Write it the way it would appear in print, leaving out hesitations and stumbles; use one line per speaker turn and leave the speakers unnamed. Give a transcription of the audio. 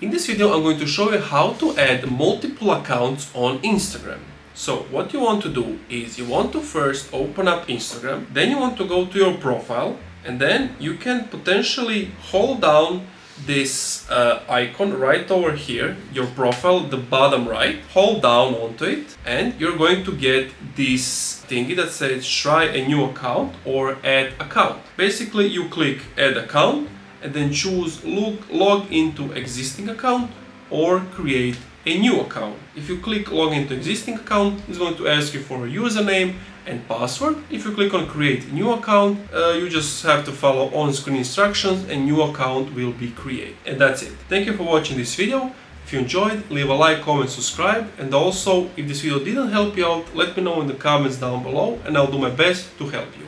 In this video I'm going to show you how to add multiple accounts on Instagram. So what you want to do is you want to first open up Instagram, then you want to go to your profile, and then you can potentially hold down this icon right over here, your profile, the bottom right, hold down onto it, and you're going to get this thingy that says try a new account or add account. Basically you click add account and then choose log into existing account or create a new account. If you click log into existing account, it's going to ask you for a username and password. If you click on create new account, you just have to follow on-screen instructions and new account will be created. And that's it. Thank you for watching this video. If you enjoyed, leave a like, comment, subscribe, and also if this video didn't help you out, let me know in the comments down below and I'll do my best to help you.